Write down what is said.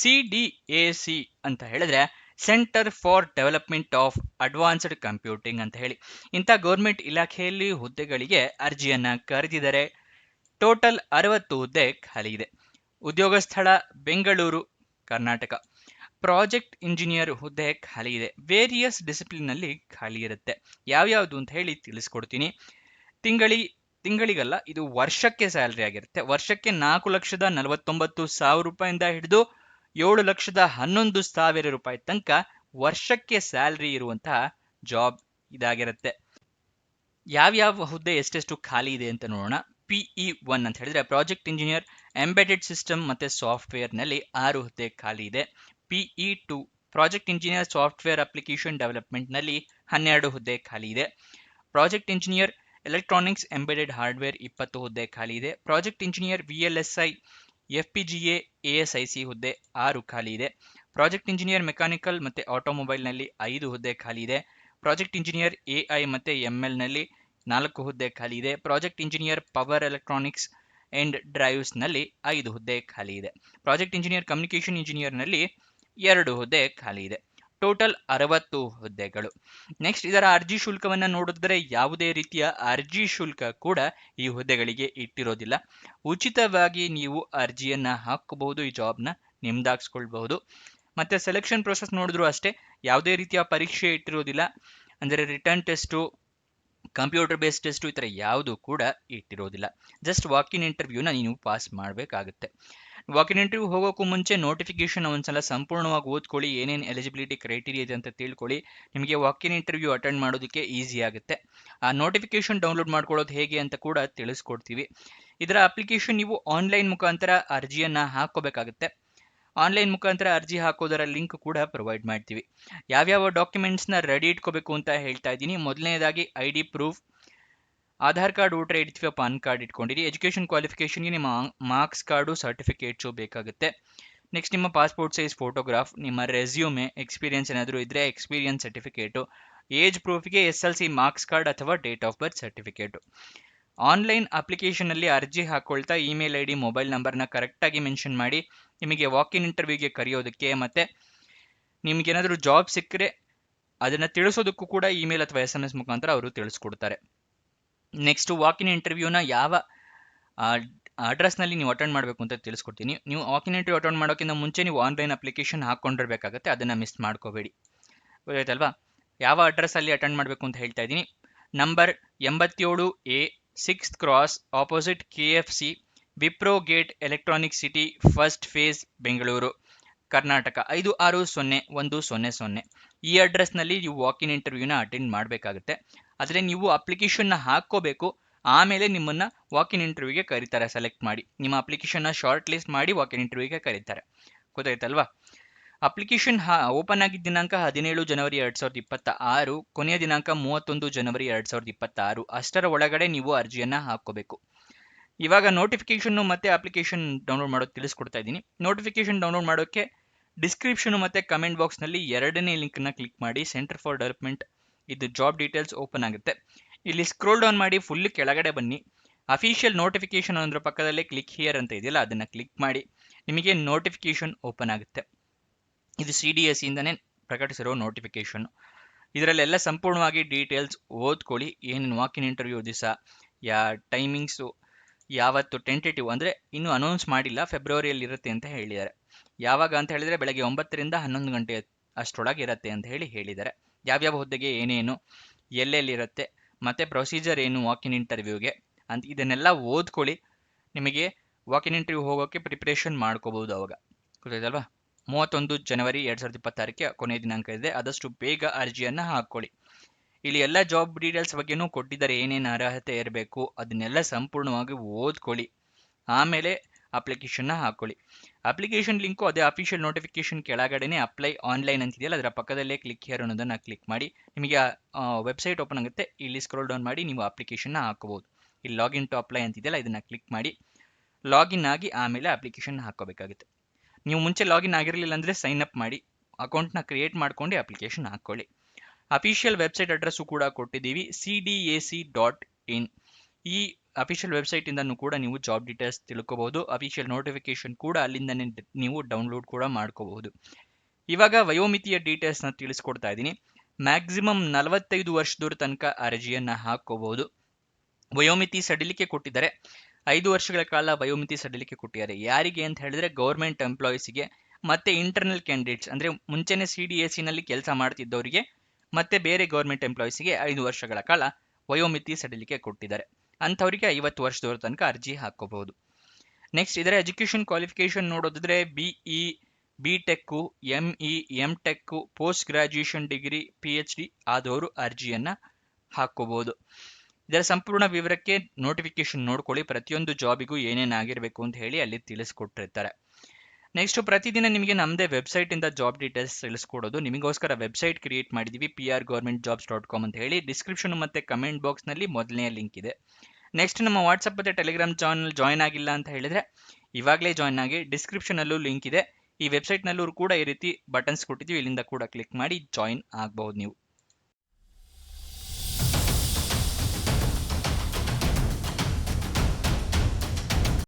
CDAC ಅಂತ ಹೇಳಿದ್ರೆ centre for development of advanced computing ಅಂತ ಹೇಳಿ ಇಂಥ ಗೌರ್ಮೆಂಟ್ ಇಲಾಖೆಯಲ್ಲಿ ಹುದ್ದೆಗಳಿಗೆ ಅರ್ಜಿಯನ್ನ ಕರೆದಿದ್ದಾರೆ. ಟೋಟಲ್ 60 ಹುದ್ದೆ ಖಾಲಿ ಇದೆ. ಉದ್ಯೋಗ ಸ್ಥಳ ಬೆಂಗಳೂರು, ಕರ್ನಾಟಕ. ಪ್ರಾಜೆಕ್ಟ್ ಇಂಜಿನಿಯರ್ ಹುದ್ದೆ ಖಾಲಿ ಇದೆ. ವೇರಿಯಸ್ ಡಿಸಿಪ್ಲಿನ್ ನಲ್ಲಿ ಖಾಲಿ ಇರುತ್ತೆ. ಯಾವ್ಯಾವುದು ಅಂತ ಹೇಳಿ ತಿಳಿಸ್ಕೊಡ್ತೀನಿ. ತಿಂಗಳಿಗಲ್ಲ, ಇದು ವರ್ಷಕ್ಕೆ ಸ್ಯಾಲರಿ ಆಗಿರುತ್ತೆ. ವರ್ಷಕ್ಕೆ 4,49,000 ರೂಪಾಯಿಂದ ಹಿಡಿದು 7,11,000 ರೂಪಾಯಿ ತನಕ ವರ್ಷಕ್ಕೆ ಸ್ಯಾಲರಿ ಇರುವಂತಹ ಜಾಬ್ ಇದಾಗಿರುತ್ತೆ. ಯಾವ್ಯಾವ ಹುದ್ದೆ ಎಷ್ಟೆಷ್ಟು ಖಾಲಿ ಇದೆ ಅಂತ ನೋಡೋಣ. PE1 ಅಂತ ಹೇಳಿದ್ರೆ ಪ್ರಾಜೆಕ್ಟ್ ಇಂಜಿನಿಯರ್ ಎಂಬೆಡೆಡ್ ಸಿಸ್ಟಮ್ ಮತ್ತೆ ಸಾಫ್ಟ್ವೇರ್ ನಲ್ಲಿ 6 ಹುದ್ದೆ ಖಾಲಿ ಇದೆ. PE2 project engineer software application development ನಲ್ಲಿ 12 ಹುದ್ದೆ ಖಾಲಿ ಇದೆ. Project engineer electronics embedded hardware 20 ಹುದ್ದೆ ಖಾಲಿ ಇದೆ. Project engineer VLSI FPGA ASIC ಹುದ್ದೆ 6 ಖಾಲಿ ಇದೆ. ಪ್ರಾಜೆಕ್ಟ್ ಇಂಜಿನಿಯರ್ ಮೆಕ್ಯಾನಿಕಲ್ ಮತ್ತೆ ಆಟೋಮೊಬೈಲ್ ನಲ್ಲಿ 5 ಹುದ್ದೆ ಖಾಲಿ ಇದೆ. ಪ್ರಾಜೆಕ್ಟ್ ಇಂಜಿನಿಯರ್ AI ಮತ್ತೆ ML ನಲ್ಲಿ 4 ಹುದ್ದೆ ಖಾಲಿ ಇದೆ. Project engineer power electronics and drives ನಲ್ಲಿ 5 ಹುದ್ದೆ ಖಾಲಿ ಇದೆ. ಪ್ರಾಜೆಕ್ಟ್ ಇಂಜಿನಿಯರ್ ಕಮ್ಯುನಿಕೇಶನ್ ಇಂಜಿನಿಯರ್ ನಲ್ಲಿ 2 ಹುದ್ದೆ ಖಾಲಿ ಇದೆ. ಟೋಟಲ್ 60 ಹುದ್ದೆಗಳು. ನೆಕ್ಸ್ಟ್, ಇದರ ಅರ್ಜಿ ಶುಲ್ಕವನ್ನ ನೋಡಿದ್ರೆ ಯಾವುದೇ ರೀತಿಯ ಅರ್ಜಿ ಶುಲ್ಕ ಕೂಡ ಈ ಹುದ್ದೆಗಳಿಗೆ ಇಟ್ಟಿರೋದಿಲ್ಲ. ಉಚಿತವಾಗಿ ನೀವು ಅರ್ಜಿಯನ್ನ ಹಾಕಬಹುದು, ಈ ಜಾಬ್ನ ನಿಮ್ದಾಗಿಸ್ಕೊಳ್ಬಹುದು. ಮತ್ತೆ ಸೆಲೆಕ್ಷನ್ ಪ್ರೊಸೆಸ್ ನೋಡಿದ್ರು ಅಷ್ಟೇ, ಯಾವುದೇ ರೀತಿಯ ಪರೀಕ್ಷೆ ಇಟ್ಟಿರೋದಿಲ್ಲ. ಅಂದರೆ return test, computer based test ಈ ಥರ ಯಾವುದು ಕೂಡ ಇಟ್ಟಿರೋದಿಲ್ಲ. ಜಸ್ಟ್ ವಾಕಿನ್ ಇಂಟರ್ವ್ಯೂನ ನೀವು ಪಾಸ್ ಮಾಡಬೇಕಾಗುತ್ತೆ. ವಾಕಿನ್ ಇಂಟರ್ವ್ಯೂ ಹೋಗೋಕ್ಕೂ ಮುಂಚೆ ನೋಟಿಫಿಕೇಶನ್ ಒಂದ್ಸಲ ಸಂಪೂರ್ಣವಾಗಿ ಓದ್ಕೊಳ್ಳಿ. ಏನೇನು ಎಲಿಜಿಬಿಲಿಟಿ ಕ್ರೈಟೀರಿಯಾ ಇದೆ ಅಂತ ತಿಳ್ಕೊಳ್ಳಿ. ನಿಮಗೆ ವಾಕಿನ್ ಇಂಟರ್ವ್ಯೂ ಅಟೆಂಡ್ ಮಾಡೋದಕ್ಕೆ ಈಸಿ ಆಗುತ್ತೆ. ಆ ನೋಟಿಫಿಕೇಶನ್ ಡೌನ್ಲೋಡ್ ಮಾಡ್ಕೊಳ್ಳೋದು ಹೇಗೆ ಅಂತ ಕೂಡ ತಿಳಿಸ್ಕೊಡ್ತೀವಿ. ಇದರ ಅಪ್ಲಿಕೇಶನ್ ನೀವು ಆನ್ಲೈನ್ ಮುಖಾಂತರ ಅರ್ಜಿಯನ್ನ ಹಾಕೋಬೇಕಾಗುತ್ತೆ. ಆನ್ಲೈನ್ ಮುಖಾಂತರ ಅರ್ಜಿ ಹಾಕೋದರ ಲಿಂಕ್ ಕೂಡ ಪ್ರೊವೈಡ್ ಮಾಡ್ತೀವಿ. ಯಾವ್ಯಾವ ಡಾಕ್ಯುಮೆಂಟ್ಸ್ನ ರೆಡಿ ಇಟ್ಕೋಬೇಕು ಅಂತ ಹೇಳ್ತಾ ಇದ್ದೀನಿ. ಮೊದಲನೇದಾಗಿ ID proof, Aadhaar card, voter ID ಅಥವಾ ಪಾನ್ ಕಾರ್ಡ್ ಇಟ್ಕೊಂಡಿರಿ. ಎಜುಕೇಷನ್ ಕ್ವಾಲಿಫಿಕೇಷನ್ಗೆ ನಿಮ್ಮ ಮಾರ್ಕ್ಸ್ ಕಾರ್ಡು, ಸರ್ಟಿಫಿಕೇಟ್ಸು ಬೇಕಾಗುತ್ತೆ. ನೆಕ್ಸ್ಟ್, ನಿಮ್ಮ ಪಾಸ್ಪೋರ್ಟ್ ಸೈಜ್ ಫೋಟೋಗ್ರಾಫ್, ನಿಮ್ಮ ರೆಸ್ಯೂಮೆ, ಎಕ್ಸ್ಪೀರಿಯನ್ಸ್ ಏನಾದರೂ ಇದ್ದರೆ ಎಕ್ಸ್ಪೀರಿಯನ್ಸ್ ಸರ್ಟಿಫಿಕೇಟು, ಏಜ್ ಪ್ರೂಫ್ಗೆ SLC ಮಾರ್ಕ್ಸ್ ಕಾರ್ಡ್ ಅಥವಾ date of birth certificate. Online ಅಪ್ಲಿಕೇಶನಲ್ಲಿ ಅರ್ಜಿ ಹಾಕೊಳ್ತಾ ಇಮೇಲ್ ID, ಮೊಬೈಲ್ ನಂಬರ್ನ ಕರೆಕ್ಟಾಗಿ ಮೆನ್ಷನ್ ಮಾಡಿ. ನಿಮಗೆ ವಾಕಿನ್ ಇಂಟರ್ವ್ಯೂಗೆ ಕರೆಯೋದಕ್ಕೆ ಮತ್ತು ನಿಮಗೇನಾದರೂ ಜಾಬ್ ಸಿಕ್ಕರೆ ಅದನ್ನು ತಿಳಿಸೋದಕ್ಕೂ ಕೂಡ ಇಮೇಲ್ ಅಥವಾ SMS ಮುಖಾಂತರ ಅವರು ತಿಳಿಸ್ಕೊಡ್ತಾರೆ. ನೆಕ್ಸ್ಟ್, ವಾಕಿನ್ ಇಂಟರ್ವ್ಯೂನ ಯಾವ ಅಡ್ರೆಸ್ನಲ್ಲಿ ನೀವು ಅಟೆಂಡ್ ಮಾಡಬೇಕು ಅಂತ ತಿಳಿಸ್ಕೊಡ್ತೀನಿ. ನೀವು ವಾಕಿನ್ ಇಂಟರ್ವ್ಯೂ ಅಟೆಂಡ್ ಮಾಡೋಕ್ಕಿಂತ ಮುಂಚೆ ನೀವು ಆನ್ಲೈನ್ ಅಪ್ಲಿಕೇಶನ್ ಹಾಕ್ಕೊಂಡಿರಬೇಕಾಗುತ್ತೆ, ಅದನ್ನು ಮಿಸ್ ಮಾಡ್ಕೋಬೇಡಿ. ಗೊತ್ತಾಯ್ತಲ್ವಾ? ಯಾವ ಅಡ್ರೆಸ್ಸಲ್ಲಿ ಅಟೆಂಡ್ ಮಾಡಬೇಕು ಅಂತ ಹೇಳ್ತಾ ಇದ್ದೀನಿ. Number 87A 6th cross, opposite KFC, Wipro gate, electronic city, first phase, Bengaluru, Karnataka 560100. ಈ ಅಡ್ರೆಸ್ನಲ್ಲಿ ನೀವು ವಾಕಿನ್ ಇಂಟರ್ವ್ಯೂನ ಅಟೆಂಡ್ ಮಾಡಬೇಕಾಗುತ್ತೆ. ಆದರೆ ನೀವು ಅಪ್ಲಿಕೇಶನ್ನ ಹಾಕ್ಕೋಬೇಕು, ಆಮೇಲೆ ನಿಮ್ಮನ್ನು ವಾಕಿನ್ ಇಂಟರ್ವ್ಯೂಗೆ ಕರೀತಾರೆ. ಸೆಲೆಕ್ಟ್ ಮಾಡಿ ನಿಮ್ಮ ಅಪ್ಲಿಕೇಶನ್ನ ಶಾರ್ಟ್ ಲಿಸ್ಟ್ ಮಾಡಿ ವಾಕಿನ್ ಇಂಟರ್ವ್ಯೂಗೆ ಕರೀತಾರೆ. ಗೊತ್ತಾಯ್ತಲ್ವಾ? ಅಪ್ಲಿಕೇಶನ್ ಓಪನ್ ಆಗಿದ್ದ ದಿನಾಂಕ 17 ಜನವರಿ 2026, ಕೊನೆಯ ದಿನಾಂಕ 31 ಜನವರಿ 2026. ಅಷ್ಟರ ಒಳಗಡೆ ನೀವು ಅರ್ಜಿಯನ್ನು ಹಾಕ್ಕೋಬೇಕು. ಇವಾಗ ನೋಟಿಫಿಕೇಶನ್ ಮತ್ತೆ ಅಪ್ಲಿಕೇಶನ್ ಡೌನ್ಲೋಡ್ ಮಾಡೋದು ತಿಳಿಸ್ಕೊಡ್ತಾ ಇದ್ದೀನಿ. ನೋಟಿಫಿಕೇಶನ್ ಡೌನ್ಲೋಡ್ ಮಾಡೋಕ್ಕೆ ಡಿಸ್ಕ್ರಿಪ್ಷನ್ ಮತ್ತು ಕಮೆಂಟ್ ಬಾಕ್ಸ್ನಲ್ಲಿ 2ನೇ ಲಿಂಕ್ನ ಕ್ಲಿಕ್ ಮಾಡಿ. ಸೆಂಟರ್ ಫಾರ್ ಡೆವಲಪ್ಮೆಂಟ್ ಇದು ಜಾಬ್ ಡೀಟೇಲ್ಸ್ ಓಪನ್ ಆಗುತ್ತೆ. ಇಲ್ಲಿ ಸ್ಕ್ರೋಲ್ ಡೌನ್ ಮಾಡಿ ಫುಲ್ ಕೆಳಗಡೆ ಬನ್ನಿ. ಅಫಿಷಿಯಲ್ ನೋಟಿಫಿಕೇಶನ್ ಅನ್ನೋದ್ರ ಪಕ್ಕದಲ್ಲೇ ಕ್ಲಿಕ್ ಹಿಯರ್ ಅಂತ ಇದೆಯಲ್ಲ, ಅದನ್ನು ಕ್ಲಿಕ್ ಮಾಡಿ. ನಿಮಗೆ ನೋಟಿಫಿಕೇಶನ್ ಓಪನ್ ಆಗುತ್ತೆ. ಇದು CDSE ಇಂದನೇ ಪ್ರಕಟಿಸಿರೋ ನೋಟಿಫಿಕೇಶನ್. ಇದರಲ್ಲೆಲ್ಲ ಸಂಪೂರ್ಣವಾಗಿ ಡೀಟೇಲ್ಸ್ ಓದ್ಕೊಳ್ಳಿ. ಏನೇನು ವಾಕಿನ್ ಇಂಟರ್ವ್ಯೂ ದಿವಸ, ಟೈಮಿಂಗ್ಸು, ಯಾವತ್ತು ಟೆಂಟೇಟಿವ್ ಅಂದರೆ ಇನ್ನೂ ಅನೌನ್ಸ್ ಮಾಡಿಲ್ಲ, ಫೆಬ್ರವರಿಯಲ್ಲಿ ಇರುತ್ತೆ ಅಂತ ಹೇಳಿದ್ದಾರೆ. ಯಾವಾಗ ಅಂತ ಹೇಳಿದರೆ ಬೆಳಗ್ಗೆ 9ರಿಂದ 11 ಗಂಟೆ ಅಷ್ಟರೊಳಗೆ ಇರುತ್ತೆ ಅಂತ ಹೇಳಿದ್ದಾರೆ. ಯಾವ್ಯಾವ ಹುದ್ದೆಗೆ ಏನೇನು, ಎಲ್ಲೆಲ್ಲಿರುತ್ತೆ, ಮತ್ತು ಪ್ರೊಸೀಜರ್ ಏನು ವಾಕಿನ್ ಇಂಟರ್ವ್ಯೂಗೆ ಅಂತ ಇದನ್ನೆಲ್ಲ ಓದ್ಕೊಳ್ಳಿ. ನಿಮಗೆ ವಾಕಿನ್ ಇಂಟರ್ವ್ಯೂ ಹೋಗೋಕ್ಕೆ ಪ್ರಿಪ್ರೇಷನ್ ಮಾಡ್ಕೋಬೋದು ಅವಾಗ. ಗೊತ್ತಾಯ್ತಲ್ವಾ? 31 ಜನವರಿ 2026ಕ್ಕೆ ಕೊನೆಯ ದಿನಾಂಕ ಇದೆ. ಆದಷ್ಟು ಬೇಗ ಅರ್ಜಿಯನ್ನು ಹಾಕ್ಕೊಳ್ಳಿ. ಇಲ್ಲಿ ಎಲ್ಲ ಜಾಬ್ ಡೀಟೇಲ್ಸ್ ಬಗ್ಗೆನೂ ಕೊಟ್ಟಿದ್ದಾರೆ, ಏನೇನು ಅರ್ಹತೆ ಇರಬೇಕು ಅದನ್ನೆಲ್ಲ ಸಂಪೂರ್ಣವಾಗಿ ಓದ್ಕೊಳ್ಳಿ. ಆಮೇಲೆ ಅಪ್ಲಿಕೇಶನ್ನ ಹಾಕ್ಕೊಳ್ಳಿ. ಅಪ್ಲಿಕೇಶನ್ ಲಿಂಕು ಅದೇ ಅಫಿಷಿಯಲ್ ನೋಟಿಫಿಕೇಶನ್ ಕೆಳಗಡೆನೆ ಅಪ್ಲೈ ಆನ್ಲೈನ್ ಅಂತಿದೆಯಲ್ಲ, ಅದರ ಪಕ್ಕದಲ್ಲೇ ಕ್ಲಿಕ್ ಹಿಯರ್ ಅನ್ನೋದನ್ನು ಕ್ಲಿಕ್ ಮಾಡಿ. ನಿಮಗೆ ವೆಬ್ಸೈಟ್ ಓಪನ್ ಆಗುತ್ತೆ. ಇಲ್ಲಿ ಸ್ಕ್ರೋಲ್ ಡೌನ್ ಮಾಡಿ ನೀವು ಅಪ್ಲಿಕೇಶನ್ನ ಹಾಕೋಬಹುದು. ಇಲ್ಲಿ ಲಾಗಿನ್ ಟು ಅಪ್ಲೈ ಅಂತಿದೆಯಲ್ಲ, ಇದನ್ನು ಕ್ಲಿಕ್ ಮಾಡಿ ಲಾಗಿನ್ ಆಗಿ ಆಮೇಲೆ ಅಪ್ಲಿಕೇಶನ್ ಹಾಕೋಬೇಕಾಗುತ್ತೆ. ನೀವು ಮುಂಚೆ ಲಾಗಿನ್ ಆಗಿರಲಿಲ್ಲ ಅಂದರೆ ಸೈನ್ ಅಪ್ ಮಾಡಿ ಅಕೌಂಟ್ನ ಕ್ರಿಯೇಟ್ ಮಾಡ್ಕೊಂಡು ಅಪ್ಲಿಕೇಶನ್ ಹಾಕ್ಕೊಳ್ಳಿ. ಅಫಿಷಿಯಲ್ ವೆಬ್ಸೈಟ್ ಅಡ್ರೆಸ್ಸು ಕೂಡ ಕೊಟ್ಟಿದ್ದೀವಿ, cdac.in. ಈ ಅಫಿಷಿಯಲ್ ವೆಬ್ಸೈಟ್ ಇಂದನೂ ಕೂಡ ನೀವು ಜಾಬ್ ಡೀಟೇಲ್ಸ್ ತಿಳ್ಕೋಬಹುದು. ಅಫಿಷಿಯಲ್ ನೋಟಿಫಿಕೇಶನ್ ಕೂಡ ಅಲ್ಲಿಂದನೇ ನೀವು ಡೌನ್ಲೋಡ್ ಕೂಡ ಮಾಡ್ಕೋಬಹುದು. ಇವಾಗ ವಯೋಮಿತಿಯ ಡೀಟೇಲ್ಸ್ ನ ತಿಳಿಸ್ಕೊಡ್ತಾ ಇದ್ದೀನಿ. ಮ್ಯಾಕ್ಸಿಮಮ್ 45 ವರ್ಷದವರ ತನಕ ಅರ್ಜಿಯನ್ನ ಹಾಕೋಬಹುದು. ವಯೋಮಿತಿ ಸಡಿಲಿಕೆ ಕೊಟ್ಟಿದ್ದಾರೆ. 5 ವರ್ಷಗಳ ಕಾಲ ವಯೋಮಿತಿ ಸಡಿಲಿಕೆ ಕೊಟ್ಟಿದ್ದಾರೆ. ಯಾರಿಗೆ ಅಂತ ಹೇಳಿದ್ರೆ ಗೌರ್ಮೆಂಟ್ ಎಂಪ್ಲಾಯೀಸ್ಗೆ ಮತ್ತೆ ಇಂಟರ್ನಲ್ ಕ್ಯಾಂಡಿಡೇಟ್ಸ್, ಅಂದ್ರೆ ಮುಂಚೆನೆ CDSC ನಲ್ಲಿ ಕೆಲಸ ಮಾಡ್ತಿದ್ದವರಿಗೆ ಮತ್ತೆ ಬೇರೆ ಗೌರ್ಮೆಂಟ್ ಎಂಪ್ಲಾಯೀಸ್ಗೆ 5 ವರ್ಷಗಳ ಕಾಲ ವಯೋಮಿತಿ ಸಡಿಲಿಕೆ ಕೊಟ್ಟಿದ್ದಾರೆ. ಅಂಥವರಿಗೆ 50 ವರ್ಷದವರ ತನಕ ಅರ್ಜಿ ಹಾಕೋಬಹುದು. ನೆಕ್ಸ್ಟ್ ಇದರ ಎಜುಕೇಶನ್ ಕ್ವಾಲಿಫಿಕೇಶನ್ ನೋಡೋದಿದ್ರೆ BE, B.Tech, ME, M.Tech, post graduation degree, PhD ಆದವರು ಅರ್ಜಿಯನ್ನ ಹಾಕೋಬಹುದು. ಇದರ ಸಂಪೂರ್ಣ ವಿವರಕ್ಕೆ ನೋಟಿಫಿಕೇಶನ್ ನೋಡ್ಕೊಳ್ಳಿ. ಪ್ರತಿಯೊಂದು ಜಾಬಿಗೂ ಏನೇನಾಗಿರ್ಬೇಕು ಅಂತ ಹೇಳಿ ಅಲ್ಲಿ ತಿಳಿಸ್ಕೊಟ್ಟಿರ್ತಾರೆ. ನೆಕ್ಸ್ಟ್ ಪ್ರತಿದಿನ ನಿಮಗೆ ನಮ್ಮದೇ ವೆಬ್ಸೈಟ್ ಇಂದ ಜಾಬ್ ಡೀಟೇಲ್ಸ್ ತಿಳಿಸ್ಕೊಡೋದು. ನಿಮಗೋಸ್ಕರ ವೆಬ್ಸೈಟ್ ಕ್ರಿಯೇಟ್ ಮಾಡಿದೀವಿ, prgovernmentjobs.com ಅಂತ ಹೇಳಿ. ಡಿಸ್ಕ್ರಿಪ್ಷನ್ ಮತ್ತೆ ಕಮೆಂಟ್ ಬಾಕ್ಸ್ ನಲ್ಲಿ ಮೊದಲನೇ ಲಿಂಕ್ ಇದೆ. ನೆಕ್ಸ್ಟ್ ನಮ್ಮ ವಾಟ್ಸಪ್ ಮತ್ತೆ ಟೆಲಿಗ್ರಾಮ್ ಚಾನಲ್ ಜಾಯ್ನ್ ಆಗಿಲ್ಲ ಅಂತ ಹೇಳಿದ್ರೆ ಇವಾಗಲೇ ಜಾಯ್ನ್ ಆಗಿ. ಡಿಸ್ಕ್ರಿಪ್ಷನ್ ಅಲ್ಲೂ ಲಿಂಕ್ ಇದೆ. ಈ ವೆಬ್ಸೈಟ್ ನಲ್ಲೂ ಕೂಡ ಈ ರೀತಿ ಬಟನ್ಸ್ ಕೊಟ್ಟಿದ್ದೀವಿ, ಇಲ್ಲಿಂದ ಕೂಡ ಕ್ಲಿಕ್ ಮಾಡಿ ಜಾಯ್ನ್ ಆಗಬಹುದು ನೀವು.